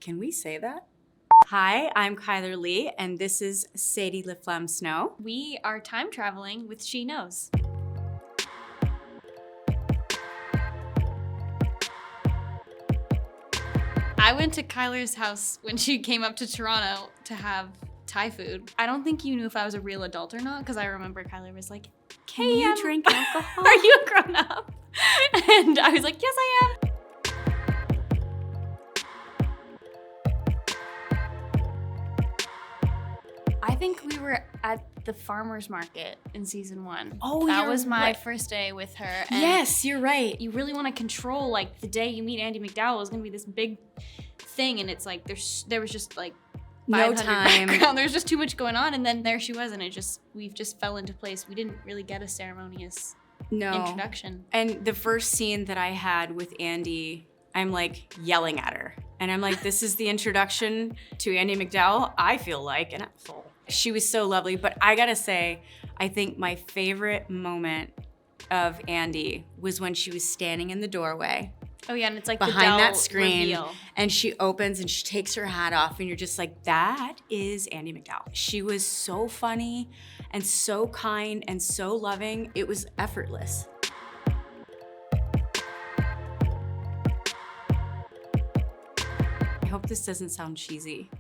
Can we say that? Hi, I'm Chyler Leigh, and this is Sadie Laflamme-Snow. We are time traveling with She Knows. I went to Chyler's house when she came up to Toronto to have Thai food. I don't think you knew if I was a real adult or not, because I remember Chyler was like, Can you drink alcohol? Are you a grown up? And I was like, yes, I am. I think we were at the farmer's market in season 1. Oh, that you're was my right. first day with her. And Yes, you're right. you really want to control, like, the day you meet Andie MacDowell is going to be this big thing, and it's like there was just like No 500 time. background. There was just too much going on, and then there she was, and we've just fell into place. We didn't really get a ceremonious introduction. And the first scene that I had with Andie, I'm like yelling at her. And I'm like, this is the introduction to Andie MacDowell, I feel like, an asshole. She was so lovely, but I gotta say, I think my favorite moment of Andie was when she was standing in the doorway. Oh yeah, and it's like behind the that screen, reveal. And she opens and she takes her hat off, and you're just like, that is Andie MacDowell. She was so funny and so kind and so loving. It was effortless. I hope this doesn't sound cheesy,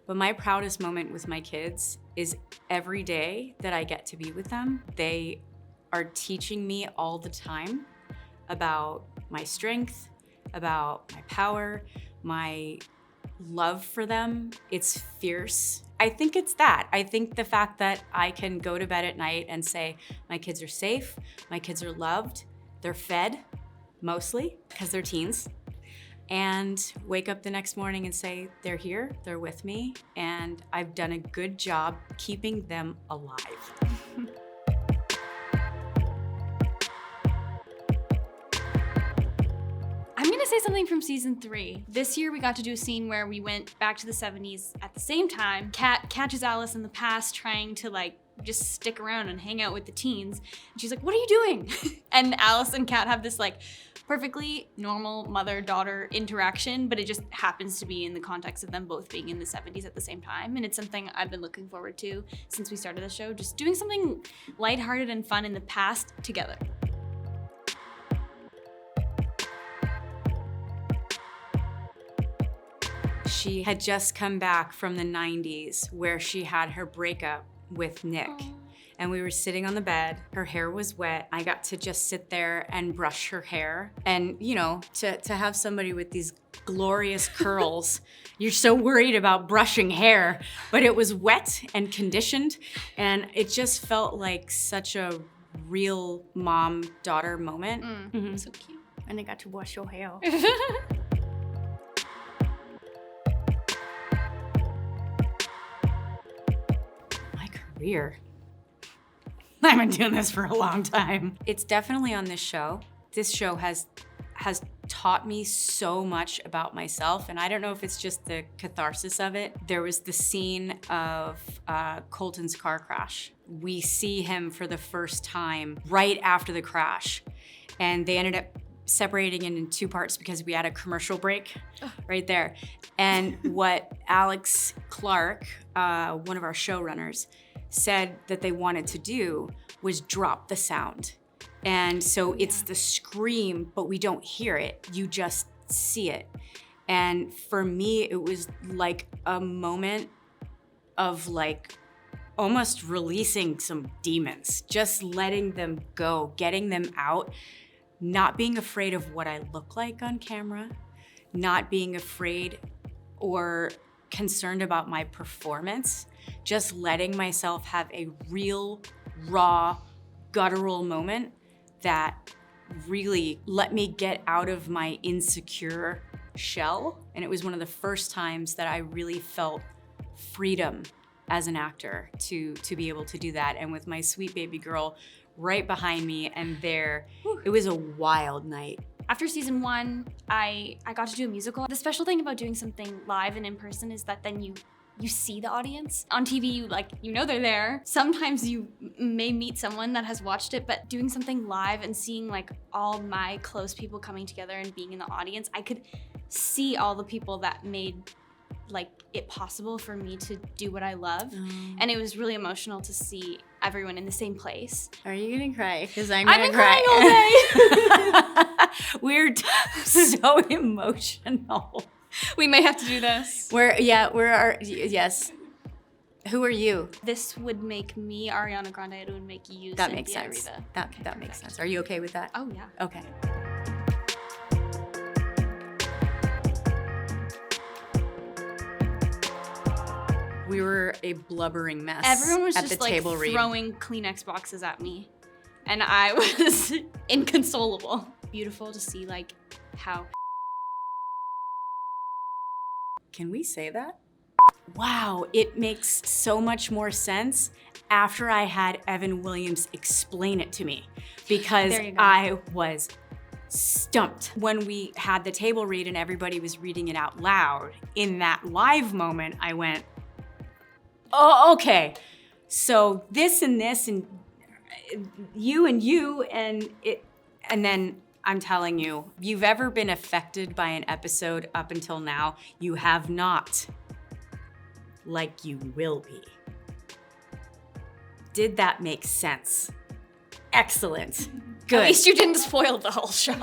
but my proudest moment with my kids is every day that I get to be with them. They are teaching me all the time about my strength, about my power, my love for them. It's fierce. I think it's that. I think the fact that I can go to bed at night and say, my kids are safe, my kids are loved, they're fed, mostly, because they're teens, and wake up the next morning and say, they're here, they're with me, and I've done a good job keeping them alive. I'm gonna say something from season 3. This year we got to do a scene where we went back to the 70s at the same time. Kat catches Alice in the past trying to like just stick around and hang out with the teens. And she's like, what are you doing? And Alice and Kat have this like perfectly normal mother-daughter interaction, but it just happens to be in the context of them both being in the 70s at the same time. And it's something I've been looking forward to since we started the show, just doing something lighthearted and fun in the past together. She had just come back from the 90s where she had her breakup with Nick. Aww. And we were sitting on the bed, her hair was wet. I got to just sit there and brush her hair. And you know, to have somebody with these glorious curls, you're so worried about brushing hair, but it was wet and conditioned. And it just felt like such a real mom-daughter moment. Mm-hmm. So cute. And I got to wash your hair. My career. I've been doing this for a long time. It's definitely on this show. This show has taught me so much about myself, and I don't know if it's just the catharsis of it. There was the scene of Colton's car crash. We see him for the first time right after the crash, and they ended up separating it in 2 parts because we had a commercial break right there. And what Alex Clark, one of our showrunners, said that they wanted to do was drop the sound. And so it's the scream, but we don't hear it. You just see it. And for me, it was like a moment of like almost releasing some demons, just letting them go, getting them out, not being afraid of what I look like on camera, not being afraid or concerned about my performance, just letting myself have a real, raw, guttural moment that really let me get out of my insecure shell. And it was one of the first times that I really felt freedom as an actor to be able to do that. And with my sweet baby girl right behind me and there, it was a wild night. After season 1, I got to do a musical. The special thing about doing something live and in person is that then you see the audience. On TV, you know they're there. Sometimes you may meet someone that has watched it, but doing something live and seeing all my close people coming together and being in the audience, I could see all the people that made like it possible for me to do what I love. And it was really emotional to see everyone in the same place. Are you gonna cry? Because I've been crying all day. We're so emotional. We may have to do this. Yes. Who are you? This would make me Ariana Grande. It would make you That Cynthia makes sense. Erivo. That makes sense. Are you okay with that? Oh yeah. Okay. We were a blubbering mess. Everyone was at just the like table read. throwing Kleenex boxes at me, and I was inconsolable. Beautiful to see like how. Can we say that? Wow, it makes so much more sense after I had Evan Williams explain it to me, because There you go. I was stumped. When we had the table read and everybody was reading it out loud, in that live moment, I went, oh, okay. So this and you and it, and then I'm telling you, if you've ever been affected by an episode up until now, you have not. Like you will be. Did that make sense? Excellent. Good. At least you didn't spoil the whole show.